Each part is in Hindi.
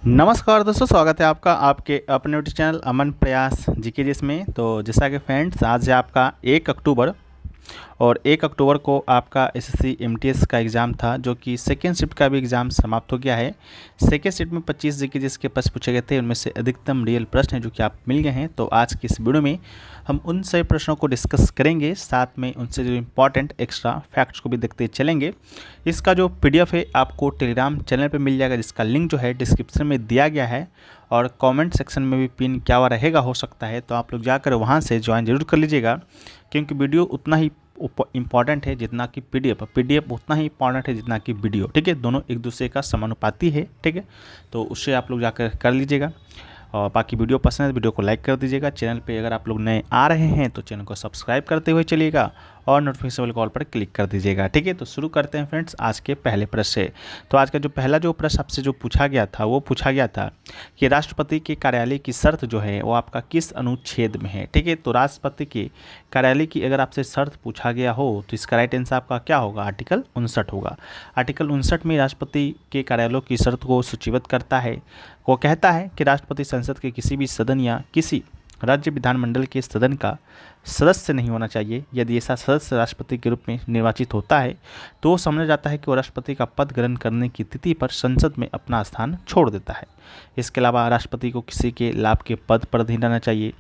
नमस्कार दोस्तों, स्वागत है आपका आपके अपने यूट्यूब चैनल अमन प्रयास जीके जिसमें। तो जैसा कि फ्रेंड्स, आज है आपका 1 अक्टूबर और 1 अक्टूबर को आपका एसएससी एमटीएस का एग्ज़ाम था, जो कि सेकेंड शिफ्ट का भी एग्ज़ाम समाप्त हो गया है। सेकेंड शिफ्ट में 25 जीके जिसके प्रश्न पूछे गए थे, उनमें से अधिकतम रियल प्रश्न हैं जो कि आप मिल गए हैं। तो आज की इस वीडियो में हम उन सभी प्रश्नों को डिस्कस करेंगे, साथ में उनसे जो इम्पॉर्टेंट एक्स्ट्रा फैक्ट्स को भी देखते चलेंगे। इसका जो पीडीएफ है आपको टेलीग्राम चैनल पे मिल जाएगा, जिसका लिंक जो है डिस्क्रिप्शन में दिया गया है और कमेंट सेक्शन में भी पिन किया हुआ रहेगा, हो सकता है तो आप लोग जाकर वहाँ से ज्वाइन जरूर कर लीजिएगा, क्योंकि वीडियो उतना ही इम्पॉर्टेंट है जितना कि पीडीएफ उतना ही इंपॉर्टेंट है जितना कि वीडियो। ठीक है, दोनों एक दूसरे का समानुपाती है। ठीक है, तो उससे आप लोग जाकर कर लीजिएगा। और बाकी वीडियो पसंद है तो वीडियो को लाइक कर दीजिएगा। चैनल पे अगर आप लोग नए आ रहे हैं तो चैनल को सब्सक्राइब करते हुए चलिएगा और नोटिफिकेशन वाले कॉल पर क्लिक कर दीजिएगा। ठीक है, तो शुरू करते हैं फ्रेंड्स आज के पहले प्रश्न से। तो आज का जो पहला जो प्रश्न आपसे जो पूछा गया था, वो पूछा गया था कि राष्ट्रपति के कार्यालय की शर्त जो है वो आपका किस अनुच्छेद में है। ठीक है, तो राष्ट्रपति के कार्यालय की अगर आपसे शर्त पूछा गया हो तो इसका राइट आंसर आपका क्या होगा? आर्टिकल 59 होगा। आर्टिकल 59 में राष्ट्रपति के कार्यालयों की शर्त को सूचीबद्ध करता है। वो कहता है कि राष्ट्रपति संसद के किसी भी सदन या किसी राज्य विधानमंडल के सदन का सदस्य नहीं होना चाहिए। यदि ऐसा सदस्य राष्ट्रपति के रूप में निर्वाचित होता है तो समझा जाता है कि वो राष्ट्रपति का पद ग्रहण करने की तिथि पर संसद में अपना स्थान छोड़ देता है। इसके अलावा राष्ट्रपति को किसी के लाभ के पद पर नहीं रहना चाहिए।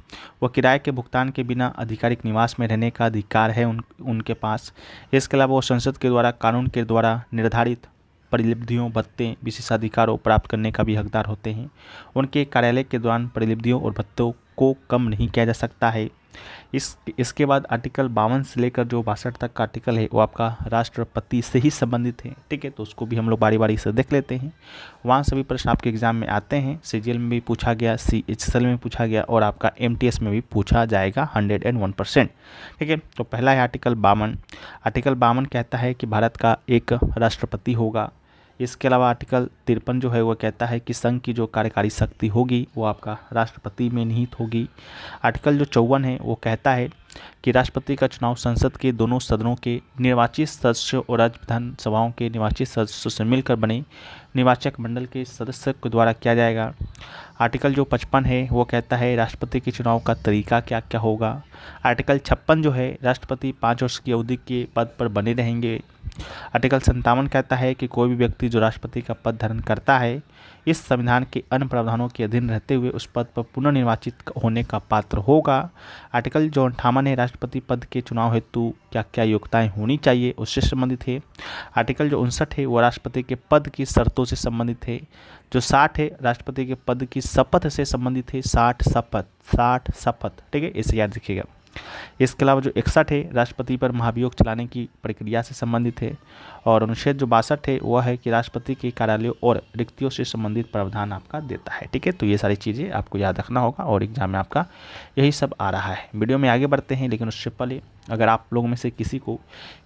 वह किराए के भुगतान के बिना आधिकारिक निवास में रहने का अधिकार है उनके पास। इसके अलावा वो संसद के द्वारा कानून के द्वारा निर्धारित परिलब्धियों, भत्ते, विशेषाधिकारों प्राप्त करने का भी हकदार होते हैं। उनके कार्यालय के दौरान परिलब्धियों और भत्तों को कम नहीं किया जा सकता है। इसके बाद आर्टिकल 52 से लेकर जो 62 तक का आर्टिकल है वो आपका राष्ट्रपति से ही संबंधित है। ठीक है, तो उसको भी हम लोग बारी बारी से देख लेते हैं। वहाँ सभी प्रश्न आपके एग्जाम में आते हैं। सीजीएल में भी पूछा गया, सीएचएसएल में पूछा गया और आपका एमटीएस में भी पूछा जाएगा 101%। ठीक है, तो पहला है आर्टिकल 52। आर्टिकल 52 कहता है कि भारत का एक राष्ट्रपति होगा। इसके अलावा आर्टिकल 53 जो है वो कहता है कि संघ की जो कार्यकारी शक्ति होगी वो आपका राष्ट्रपति में निहित होगी। आर्टिकल जो 54 है वो कहता है कि राष्ट्रपति का चुनाव संसद के दोनों सदनों के निर्वाचित सदस्यों और राज्य विधानसभाओं के निर्वाचित सदस्यों से मिलकर बने निर्वाचक मंडल के सदस्य के द्वारा किया जाएगा। आर्टिकल जो 55 है वो कहता है राष्ट्रपति के चुनाव का तरीका क्या क्या होगा। आर्टिकल 56 जो है राष्ट्रपति 5 वर्ष की अवधि के पद पर बने रहेंगे। आर्टिकल 57 कहता है कि कोई भी व्यक्ति जो राष्ट्रपति का पद धारण करता है इस संविधान के अन्य प्रावधानों के अधीन रहते हुए उस पद पर पुनर्निर्वाचित होने का पात्र होगा। आर्टिकल जो 58 है राष्ट्रपति पद के चुनाव हेतु क्या क्या योग्यताएं होनी चाहिए उससे संबंधित है। आर्टिकल जो 59 है वो राष्ट्रपति के पद की शर्तों से संबंधित है। जो 60 है राष्ट्रपति के पद की शपथ से संबंधित है। 60 शपथ। ठीक है, इसे याद रखिएगा। इसके अलावा जो 61 है राष्ट्रपति पर महाभियोग चलाने की प्रक्रिया से संबंधित है। और अनुच्छेद जो 62 है वह है कि राष्ट्रपति के कार्यालयों और रिक्तियों से संबंधित प्रावधान आपका देता है। ठीक है, तो ये सारी चीज़ें आपको याद रखना होगा और एग्जाम में आपका यही सब आ रहा है। वीडियो में आगे बढ़ते हैं, लेकिन उससे पहले अगर आप लोगों में से किसी को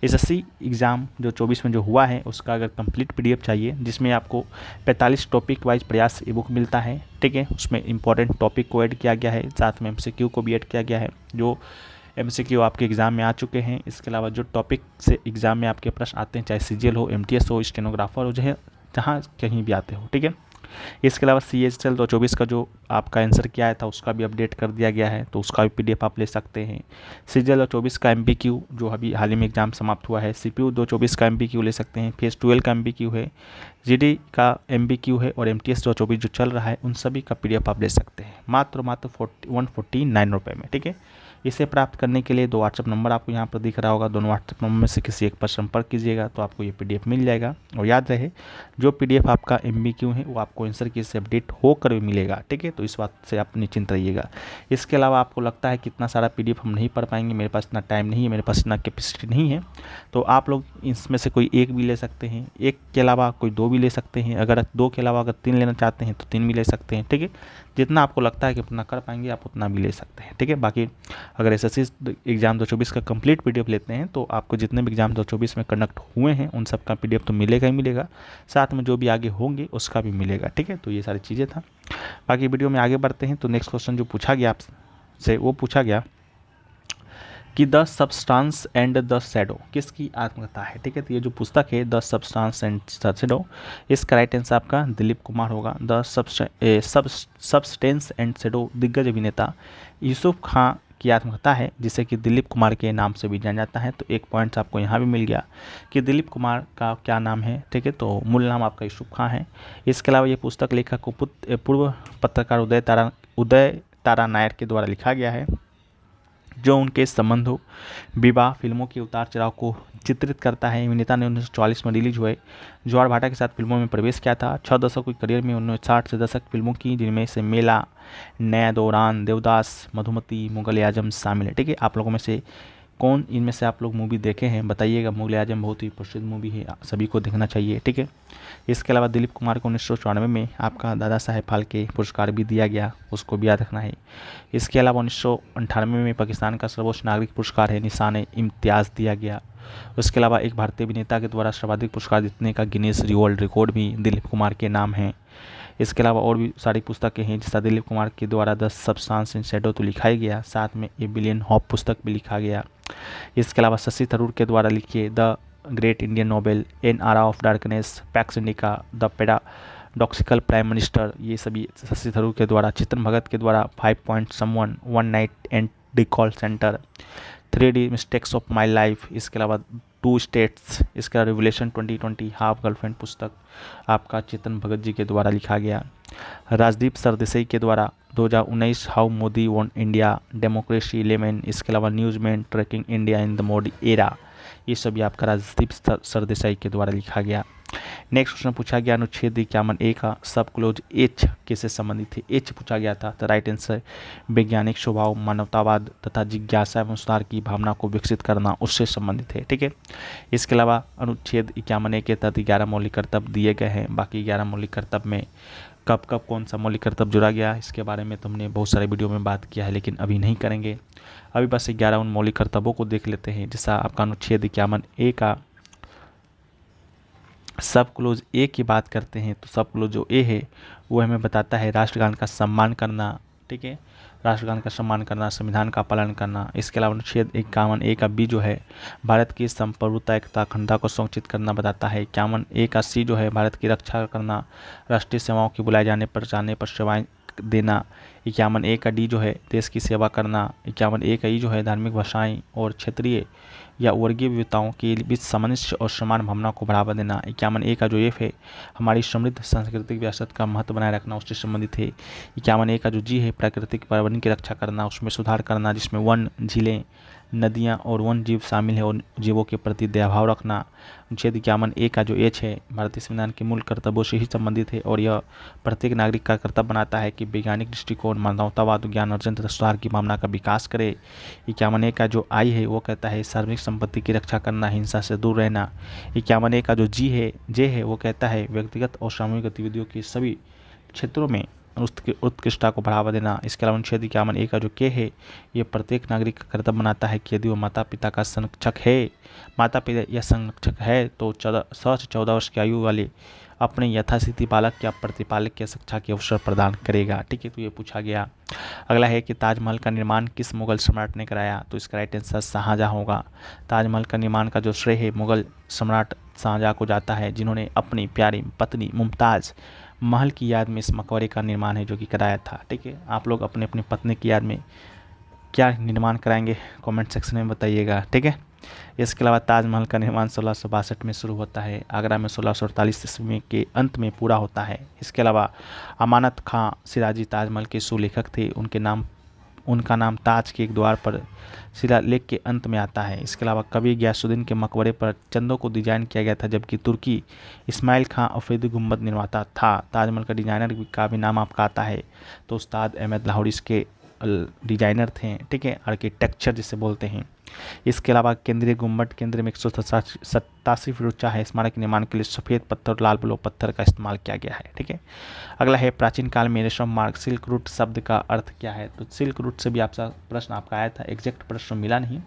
एसएससी एग्ज़ाम जो 24 में जो हुआ है उसका अगर कंप्लीट पीडीएफ चाहिए, जिसमें आपको 45 टॉपिक वाइज प्रयास ई बुक मिलता है। ठीक है, उसमें इंपॉर्टेंट टॉपिक को ऐड किया गया है, साथ में एमसीक्यू को भी ऐड किया गया है जो एमसीक्यू आपके एग्ज़ाम में आ चुके हैं। इसके अलावा जो टॉपिक से एग्ज़ाम में आपके प्रश्न आते हैं, चाहे सीजीएल हो, एमटीएस हो, स्टेनोग्राफर हो, जहाँ कहीं भी आते हो। ठीक है, इसके अलावा सीएचएसएल 2024 का जो आपका आंसर किया आया था उसका भी अपडेट कर दिया गया है, तो उसका भी पीडीएफ आप ले सकते हैं। सीजीएल 2024 का एमपीक्यू जो अभी हाल ही में एग्जाम समाप्त हुआ है, सीपीयू 2024 का एमपीक्यू ले सकते हैं। फेज 12 का एमपीक्यू है, जीडी का एमपीक्यू है और एमटीएस 2024 जो चल रहा है उन सभी का पीडीएफ आप ले सकते हैं मात्र 149 रुपये में। ठीक है, इसे प्राप्त करने के लिए 2 व्हाट्सएप नंबर आपको यहाँ पर दिख रहा होगा। दोनों व्हाट्सएप नंबर में से किसी एक पर संपर्क कीजिएगा तो आपको ये पीडीएफ मिल जाएगा। और याद रहे, जो पीडीएफ आपका एमबीक्यू है वो आपको आंसर की से अपडेट होकर भी मिलेगा। ठीक है, तो इस बात से आप निश्चिंत रहिएगा। इसके अलावा आपको लगता है कि इतना सारा पीडीएफ हम नहीं पढ़ पाएंगे, मेरे पास इतना टाइम नहीं है, मेरे पास इतना कैपेसिटी नहीं है, तो आप लोग इसमें से कोई एक भी ले सकते हैं। एक के अलावा कोई 2 भी ले सकते हैं। अगर 2 के अलावा अगर 3 लेना चाहते हैं तो 3 भी ले सकते हैं। ठीक है, जितना आपको लगता है कि उतना कर पाएंगे आप उतना भी ले सकते हैं। ठीक है, बाकी अगर एसएससी एग्जाम 2024 का कंप्लीट पीडीएफ लेते हैं तो आपको जितने भी एग्जाम 2024 में कंडक्ट हुए हैं उन सब का पीडीएफ तो मिलेगा ही मिलेगा, साथ में जो भी आगे होंगे उसका भी मिलेगा। ठीक है, तो ये सारी चीज़ें था। बाकी वीडियो में आगे बढ़ते हैं तो नेक्स्ट क्वेश्चन जो पूछा गया आपसे वो पूछा गया कि the substance and the shadow किसकी आत्मकथा है, ठीक है। तो ये जो पुस्तक है the substance and the shadow, इसका राइट आंसर आपका दिलीप कुमार होगा। द सब्सटेंस एंड शैडो दिग्गज अभिनेता यूसुफ खां की आत्मकथा है, जिसे कि दिलीप कुमार के नाम से भी जाना जाता है। तो एक पॉइंट आपको यहाँ भी मिल गया कि दिलीप कुमार का क्या नाम है, ठीक है। तो मूल नाम आपका यूसुफ खां है। इसके अलावा ये पुस्तक लेखक को पूर्व पत्रकार उदय तारा नायर के द्वारा लिखा गया है, जो उनके संबंधों, विवाह, फिल्मों के उतार चढ़ाव को चित्रित करता है। अभिनेता ने 1944 में रिलीज हुए ज्वार भाटा के साथ फिल्मों में प्रवेश किया था। 6 दशकों की करियर में उन्होंने 60 से दशक फिल्मों की, जिनमें से मेला, नया दौरान, देवदास, मधुमती, मुगल आजम शामिल है, ठीक है। आप लोगों में से कौन इनमें से आप लोग मूवी देखे हैं बताइएगा। मुगल आजम बहुत ही प्रसिद्ध मूवी है, सभी को देखना चाहिए, ठीक है। इसके अलावा दिलीप कुमार को 1994 में आपका दादा साहेब फाल्के पुरस्कार भी दिया गया, उसको भी याद रखना है। इसके अलावा 1998 में पाकिस्तान का सर्वोच्च नागरिक पुरस्कार है निशान इम्तियाज़ दिया गया। उसके अलावा एक भारतीय अभिनेता के द्वारा सर्वाधिक पुरस्कार जीतने का गिनीज वर्ल्ड रिकॉर्ड भी दिलीप कुमार के नाम है। इसके अलावा और भी सारी पुस्तकें हैं, जिसका दिलीप कुमार के द्वारा द सब्सटेंस एंड शैडो तो लिखा ही गया, साथ में ए बिलियन हॉप पुस्तक भी लिखा गया। इसके अलावा शशि थरूर के द्वारा लिखिए the great Indian novel, an era of darkness, Pax Indica, the paradoxical prime minister, ये सभी शशि थरूर के द्वारा। चेतन भगत के द्वारा 5 point someone, one night and recall centre, 3D mistakes of my life. इसके अलावा 2 स्टेट्स, इसका रिवोल्यूशन 2020, हाफ गर्लफ्रेंड पुस्तक आपका चेतन भगत जी के द्वारा लिखा गया। राजदीप सरदेसाई के द्वारा 2019 how Modi won India, democracy 11। इसके अलावा newsman, tracking India in the Modi era, ये सभी आपका राजदीप सरदेसाई के द्वारा लिखा गया। नेक्स्ट क्वेश्चन पूछा गया अनुच्छेद 51A का सब क्लोज एच किससे संबंधित है। एच पूछा गया था, तो राइट आंसर वैज्ञानिक स्वभाव, मानवतावाद तथा जिज्ञासा एवं सुधार की भावना को विकसित करना, उससे संबंधित है, ठीक है। इसके अलावा अनुच्छेद 51A के तहत 11 मौलिक कर्तव्य दिए गए हैं। बाकी 11 मौलिक कर्तव्य में कब कब कौन सा मौलिक कर्तव्य जुड़ा गया, इसके बारे में तुमने बहुत सारे वीडियो में बात किया है, लेकिन अभी नहीं करेंगे। अभी बस 11 उन मौलिक कर्तव्यों को देख लेते हैं। जैसा आपका अनुच्छेद 51A का सब क्लोज ए की बात करते हैं, तो सब क्लोज जो ए है वो हमें बताता है राष्ट्रगान का सम्मान करना, ठीक है। राष्ट्रगान का सम्मान करना, संविधान का पालन करना। इसके अलावा अनुच्छेद 51A का बी जो है भारत की संप्रभुता, एकता, अखंडता को सुनिश्चित करना बताता है। 51A का सी जो है भारत की रक्षा करना, राष्ट्रीय सेवाओं की बुलाए जाने पर सेवाएं देना। 51A का डी जो है देश की सेवा करना। 51A का ई जो है धार्मिक भाषाएं और क्षेत्रीय या वर्गीय विविधताओं के बीच सामंजस्य और समान भावना को बढ़ावा देना। 51A का जो एफ है हमारी समृद्ध सांस्कृतिक विरासत का महत्व बनाए रखना, उससे संबंधित है। 51A का जो जी है प्राकृतिक पर्यावरण की रक्षा करना, उसमें सुधार करना, जिसमें वन, झीलें, नदियाँ और वन जीव शामिल है और जीवों के प्रति दयाभाव रखना। अनुच्छेद 51A का जो एच है भारतीय संविधान के मूल कर्तव्यों से ही संबंधित है और यह प्रत्येक नागरिक का कर्तव्य बनाता है कि वैज्ञानिक दृष्टिकोण, मानवतावाद, ज्ञान अर्जन तथा सुधार की भावना का विकास करे। 51A का जो आई है वो कहता है सार्वजनिक संपत्ति की रक्षा करना, हिंसा से दूर रहना। 51A का जो जे है वो कहता है व्यक्तिगत और सामूहिक गतिविधियों के सभी क्षेत्रों में उत्कृष्टता को बढ़ावा देना। इसके अलावा अनुच्छेद 51A का जो के है ये प्रत्येक नागरिक का कर्तव्य बनाता है कि यदि वो माता पिता का संरक्षक या संरक्षक है तो 16 से 14 वर्ष की आयु वाले अपने यथास्थिति बालक या प्रतिपालक की शिक्षा के अवसर प्रदान करेगा, ठीक है। तो ये पूछा गया। अगला है कि ताजमहल का निर्माण किस मुगल सम्राट ने कराया, तो इसका राइट आंसर शाहजहां होगा। ताजमहल का निर्माण का जो श्रेय है मुगल सम्राट शाहजहां को जाता है, जिन्होंने अपनी प्यारी पत्नी मुमताज़ महल की याद में इस मकबरे का निर्माण है जो कि कराया था, ठीक है। आप लोग अपने अपनी पत्नी की याद में क्या निर्माण कराएंगे कमेंट सेक्शन में बताइएगा, ठीक है। इसके अलावा ताजमहल का निर्माण 1662 में शुरू होता है, आगरा में 1648 ईस्वी के अंत में पूरा होता है। इसके अलावा अमानत खां सिराजी ताजमहल के सुलेखक थे, उनका नाम ताज के एक द्वार पर शिलालेख के अंत में आता है। इसके अलावा कवि गयासुद्दीन के मकबरे पर चंदों को डिजाइन किया गया था, जबकि तुर्की इस्माइल खां अफरीदी गुंबद निर्माता था। ताजमहल का डिजाइनर का भी नाम आपका आता है, तो उस्ताद अहमद लाहौरी इसके डिजाइनर थे, ठीक है, आर्किटेक्चर जिसे बोलते हैं। इसके अलावा केंद्रीय गुंबद केंद्र में 187 फीट ऊंचा है। स्मारक के निर्माण के लिए सफ़ेद पत्थर और लाल ब्लॉ पत्थर का इस्तेमाल किया गया है, ठीक है। अगला है प्राचीन काल में रेशम मार्ग सिल्क रूट शब्द का अर्थ क्या है, तो सिल्क रूट से भी आपका प्रश्न आपका आया था, एग्जैक्ट प्रश्न मिला नहीं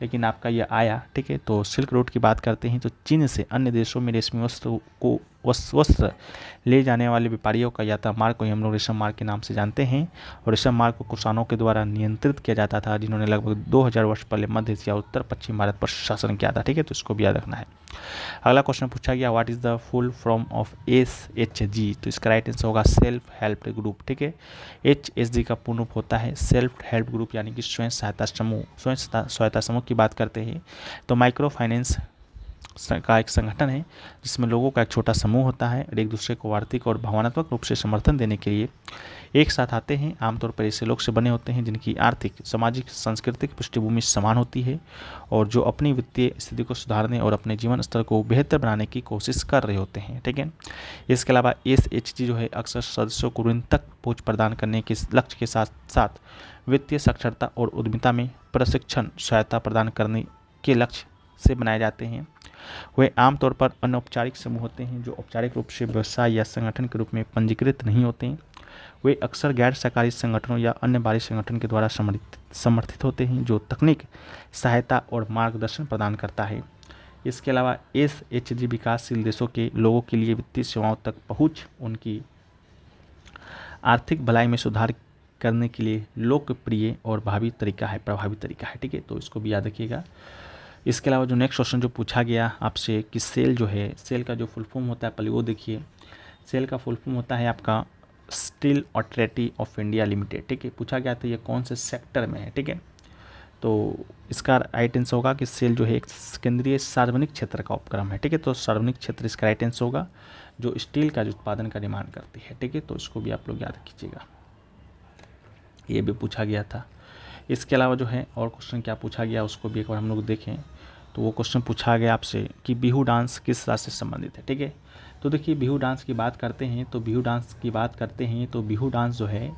लेकिन आपका यह आया, ठीक है। तो सिल्क रूट की बात करते हैं तो चीन से अन्य देशों में रेशमी वस्त्र को वस्त्र ले जाने वाले व्यापारियों का यात्रा मार्ग को ही हम लोग रेशम मार्ग के नाम से जानते हैं। और रेशम मार्ग को कुषाणों के द्वारा नियंत्रित किया जाता था, जिन्होंने लगभग 2000 वर्ष पहले मध्य एशिया उत्तर पश्चिम भारत पर शासन किया था। ठीक है, तो इसको भी याद रखना है। अगला क्वेश्चन पूछा गया, what is the full form of SHG? तो इसका राइट आंसर होगा सेल्फ हेल्प ग्रुप। ठीक है, HSG का पूर्ण रूप होता है सेल्फ हेल्प ग्रुप, यानी कि स्वयं सहायता समूह। स्वयं सहायता समूह की बात करते हैं तो माइक्रो फाइनेंस का एक संगठन है जिसमें लोगों का एक छोटा समूह होता है और एक दूसरे को आर्थिक और भावनात्मक रूप से समर्थन देने के लिए एक साथ आते हैं। आमतौर पर ऐसे लोग से बने होते हैं जिनकी आर्थिक, सामाजिक, सांस्कृतिक पृष्ठभूमि समान होती है और जो अपनी वित्तीय स्थिति को सुधारने और अपने जीवन स्तर को बेहतर बनाने की कोशिश कर रहे होते हैं। ठीक है, इसके अलावा SHG जो है अक्सर सदस्यों को ऋण तक पहुँच प्रदान करने के लक्ष्य के साथ साथ वित्तीय साक्षरता और उद्यमिता में प्रशिक्षण सहायता प्रदान करने के लक्ष्य से बनाए जाते हैं। वे आमतौर पर अनौपचारिक समूह होते हैं जो औपचारिक रूप से व्यवसाय या संगठन के रूप में पंजीकृत नहीं होते हैं। वे अक्सर गैर सरकारी संगठनों या अन्य बाहरी संगठन के द्वारा समर्थित होते हैं जो तकनीक, सहायता और मार्गदर्शन प्रदान करता है। इसके अलावा SHG विकासशील देशों के लोगों के लिए वित्तीय सेवाओं तक पहुँच, उनकी आर्थिक भलाई में सुधार करने के लिए लोकप्रिय और प्रभावी तरीका है। ठीक है, तो इसको भी याद रखिएगा। इसके अलावा जो नेक्स्ट क्वेश्चन जो पूछा गया आपसे कि सेल जो है, सेल का जो फुल फॉर्म होता है पहले वो देखिए। सेल का फुल फॉर्म होता है आपका steel authority of India limited. ठीक है, पूछा गया था ये कौन से सेक्टर में है। ठीक है, तो इसका राइट आंसर होगा कि सेल जो है एक केंद्रीय सार्वजनिक क्षेत्र का उपक्रम है। ठीक है, तो सार्वजनिक क्षेत्र इसका राइट आंसर होगा जो स्टील का जो उत्पादन का निर्माण करती है। ठीक है, तो इसको भी आप लोग याद कीजिएगा, ये भी पूछा गया था। इसके अलावा जो है और क्वेश्चन क्या पूछा गया उसको भी एक बार हम लोग देखें। तो वो क्वेश्चन पूछा गया आपसे कि बिहू डांस किस राज्य से संबंधित है। ठीक है, तो देखिए बिहू डांस की बात करते हैं तो बिहू डांस जो है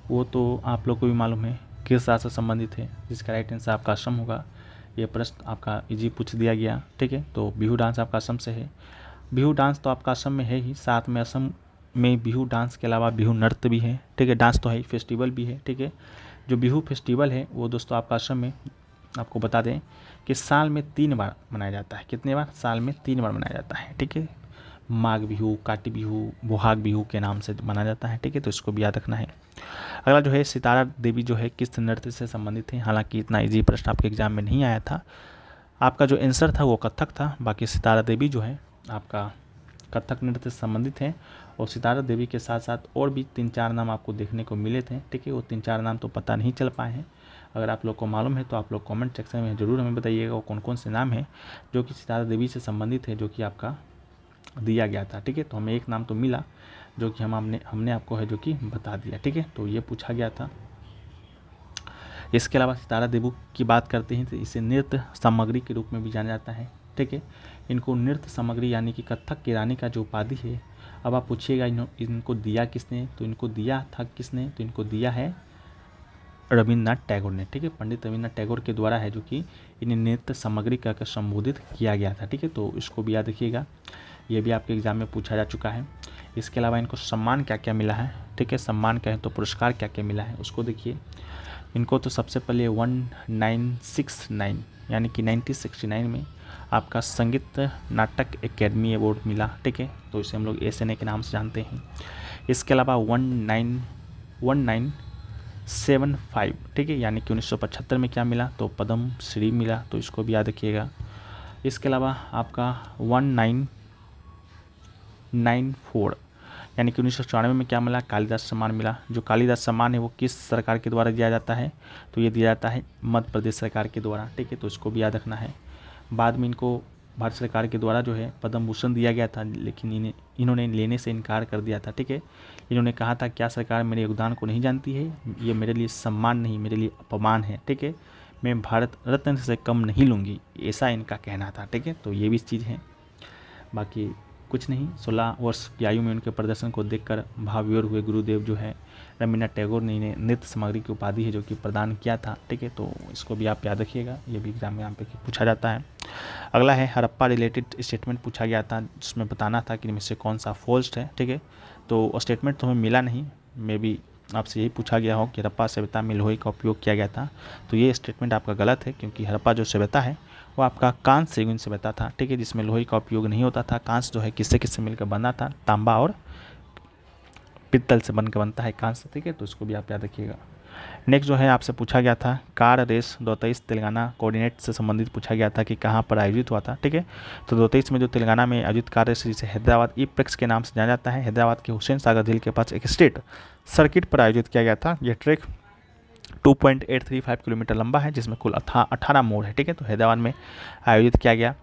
वो तो आप लोग को भी मालूम है किस राज्य से संबंधित है, जिसका राइट आंसर आपका असम होगा। ये प्रश्न आपका इजी पूछ दिया गया। ठीक है, तो बिहू डांस आपका असम से है। बिहू डांस तो आपका असम में है ही, साथ में असम में बिहू डांस के अलावा बिहू नृत्य भी है। ठीक है, डांस तो है ही, फेस्टिवल भी है। ठीक है, जो बिहू फेस्टिवल है वो दोस्तों आपका असम में, आपको बता दें कि साल में 3 बार मनाया जाता है। कितने बार? साल में 3 बार मनाया जाता है। ठीक है, माघ बिहू, काटी बिहू, बोहाग बिहू के नाम से मनाया जाता है। ठीक है, तो इसको भी याद रखना है। अगला जो है सितारा देवी जो है किस नृत्य से संबंधित है? हालांकि इतना इजी प्रश्न आपके एग्जाम में नहीं आया था, आपका जो आंसर था वो कथक था। बाकी सितारा देवी जो है आपका कथक नृत्य से संबंधित है और सितारा देवी के साथ साथ और भी 3-4 नाम आपको देखने को मिले थे। ठीक है, वो 3-4 नाम तो पता नहीं चल पाए हैं। अगर आप लोग को मालूम है तो आप लोग कमेंट सेक्शन में ज़रूर हमें बताइएगा वो कौन कौन से नाम हैं जो कि सितारा देवी से संबंधित है, जो कि आपका दिया गया था। ठीक है, तो हमें एक नाम तो मिला जो कि हमने आपको है जो कि बता दिया। ठीक है, तो ये पूछा गया था। इसके अलावा सितारा देवी की बात करते हैं तो इसे नृत्य सामग्री के रूप में भी जाना जाता है। ठीक है, इनको नृत्य सामग्री यानी कि कथक की रानी का जो उपाधि है, अब आप पूछिएगा इनको दिया किसने? तो इनको दिया था किसने? तो इनको दिया है रविन्द्रनाथ टैगोर ने। ठीक है, पंडित रविन्द्रनाथ टैगोर के द्वारा है जो कि इन्हें नृत्य सामग्री कहकर संबोधित किया गया था। ठीक है, तो इसको भी याद रखिएगा, ये भी आपके एग्जाम में पूछा जा चुका है। इसके अलावा इनको सम्मान क्या क्या मिला है? ठीक है, सम्मान क्या है तो पुरस्कार क्या क्या मिला है उसको देखिए। इनको तो सबसे पहले 1969 यानी कि 1969 में आपका संगीत नाटक एकेडमी अवार्ड मिला। ठीक है, तो इसे हम लोग SNA के नाम से जानते हैं। इसके अलावा 1975 ठीक है, यानी कि 1975 में क्या मिला? तो पद्म श्री मिला, तो इसको भी याद रखिएगा। इसके अलावा आपका 1994 यानी कि 1994 में क्या मिला? कालिदास सम्मान मिला। जो कालिदास सम्मान है वो किस सरकार के द्वारा दिया जाता है? तो ये दिया जाता है मध्य प्रदेश सरकार के द्वारा। ठीक है, तो इसको भी याद रखना है। बाद में इनको भारत सरकार के द्वारा जो है पद्म भूषण दिया गया था, लेकिन इन्होंने लेने से इनकार कर दिया था। ठीक है, इन्होंने कहा था क्या सरकार मेरे योगदान को नहीं जानती है? ये मेरे लिए सम्मान नहीं, मेरे लिए अपमान है। ठीक है, मैं भारत रत्न से कम नहीं लूँगी, ऐसा इनका कहना था। ठीक है, तो ये भी चीज़ है। बाकी कुछ नहीं, 16 वर्ष की आयु में उनके प्रदर्शन को देखकर भावविभोर हुए गुरुदेव जो है रविन्द्रनाथ टैगोर ने इन्हें नृत्य सामग्री की उपाधि है जो कि प्रदान किया था। ठीक है, तो इसको भी आप याद रखिएगा, ये भी एग्जाम में यहाँ पे पूछा जाता है। अगला है हड़प्पा रिलेटेड स्टेटमेंट पूछा गया था जिसमें बताना था कि इनमें से कौन सा फॉल्स है। ठीक है, तो स्टेटमेंट तो हमें मिला नहीं, मे बी आपसे यही पूछा गया हो कि हड़प्पा सभ्यता में लोहे का उपयोग किया गया था, तो ये स्टेटमेंट आपका गलत है क्योंकि हड़प्पा जो सभ्यता है वो आपका कांस्य से युग से बनता था, ठीक है, जिसमें लोहे का उपयोग नहीं होता था। कांस्य जो है किससे किससे मिलकर बना था, तांबा और पित्तल से बनकर बनता है कांस्य, ठीक है, तो इसको भी आप याद रखिएगा। नेक्स्ट जो है आपसे पूछा गया था कार रेस 2023 तेलंगाना कोऑर्डिनेट से संबंधित पूछा गया था कि कहाँ पर आयोजित हुआ था, ठीक है। तो 2023 में जो तेलंगाना में आयोजित कार रेस जिसे हैदराबाद ई-प्रेक्स के नाम से जाना जाता है, हैदराबाद के हुसैन सागर झील के पास एक स्टेट सर्किट पर आयोजित किया गया था। यह ट्रैक 2.835 किलोमीटर लंबा है, जिसमें कुल 18 मोड़ है, ठीक है। तो हैदराबाद में आयोजित किया गया।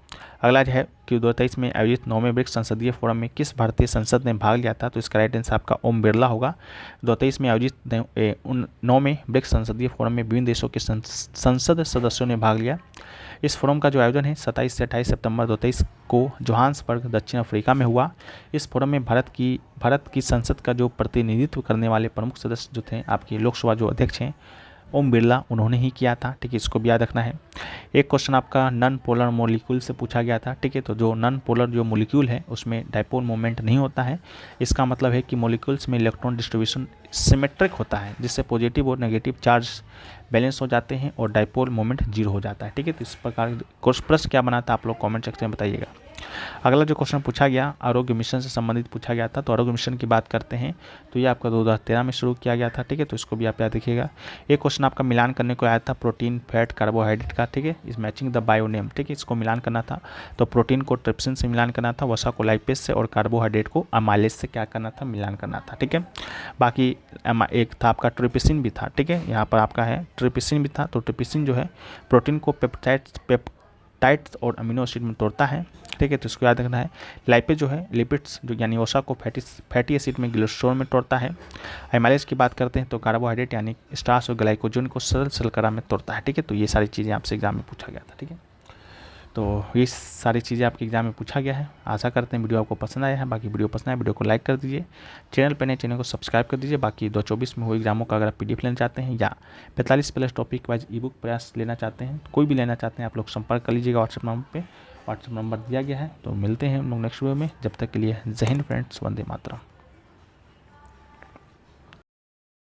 अगला जो है कि 2023 में आयोजित 9वें ब्रिक्स संसदीय फोरम में किस भारतीय संसद ने भाग लिया था, तो इसका राइट आंसर आपका ओम बिरला होगा। 2023 में आयोजित 9वें ब्रिक्स संसदीय फोरम में विभिन्न देशों के संसद सदस्यों ने भाग लिया। इस फोरम का जो आयोजन है 27 से 28 सितंबर 2023 को जोहान्सबर्ग दक्षिण अफ्रीका में हुआ। इस फोरम में भारत की संसद का जो प्रतिनिधित्व करने वाले प्रमुख सदस्य जो थे आपकी लोकसभा जो अध्यक्ष हैं ओम बिरला, उन्होंने ही किया था, ठीक है, इसको भी याद रखना है। एक क्वेश्चन आपका नॉन पोलर मॉलिक्यूल से पूछा गया था, ठीक है। तो जो नॉन पोलर जो मॉलिक्यूल है उसमें डायपोल मोमेंट नहीं होता है। इसका मतलब है कि मॉलिक्यूल्स में इलेक्ट्रॉन डिस्ट्रीब्यूशन सिमेट्रिक होता है, जिससे पॉजिटिव और नेगेटिव चार्ज बैलेंस हो जाते हैं और डायपोल मोमेंट जीरो हो जाता है, ठीक है। तो इस प्रकार प्रश्न क्या बना था आप लोग कॉमेंट सेक्शन में बताइएगा। अगला जो क्वेश्चन पूछा गया आरोग्य मिशन से संबंधित पूछा गया था। तो आरोग्य मिशन की बात करते हैं तो ये आपका 2013 में शुरू किया गया था, ठीक है। तो इसको भी आप याद रखिएगा। एक क्वेश्चन आपका मिलान करने को आया था प्रोटीन फैट कार्बोहाइड्रेट का, ठीक है, इस मैचिंग द बायोनेम, ठीक है, इसको मिलान करना था। तो प्रोटीन को ट्रिप्सिन से मिलान करना था, वसा को लाइपेज से और कार्बोहाइड्रेट को अमाइलेज से क्या करना था, मिलान करना था, ठीक है। बाकी एक था आपका ट्रिप्सिन भी था, ठीक है, यहाँ पर आपका है ट्रिप्सिन भी था। तो ट्रिप्सिन जो है प्रोटीन को पेप्टाइड्स और अमीनो एसिड में तोड़ता है, ठीक है, तो इसको याद रखना है। लाइपेज जो है लिपिड्स जो यानी वसा को फैटी एसिड में ग्लिसरॉल में तोड़ता है। एमाइलेज की बात करते हैं तो कार्बोहाइड्रेट यानी स्टार्च और ग्लाइकोजन को सरल शर्करा में तोड़ता है, ठीक है। तो ये सारी चीज़ें आपसे एग्जाम में पूछा गया था, ठीक है। तो ये सारी चीज़ें आपके एग्जाम में पूछा गया है। आशा करते हैं वीडियो आपको पसंद आया है। बाकी वीडियो पसंद आए वीडियो को लाइक कर दीजिए, चैनल पर नए चैनल को सब्सक्राइब कर दीजिए। बाकी 2024 में हुए एग्जामों का अगर आप PDF लेना चाहते हैं या 45+ टॉपिक वाइज ई बुक प्रयास लेना चाहते हैं, कोई भी लेना चाहते हैं, आप लोग संपर्क कर लीजिएगा व्हाट्सएप नंबर पर। व्हाट्सएप नंबर दिया गया है। तो मिलते हैं हम लोग नेक्स्ट वीडियो में, जब तक के लिए जय हिंद फ्रेंड्स, वंदे मातरम।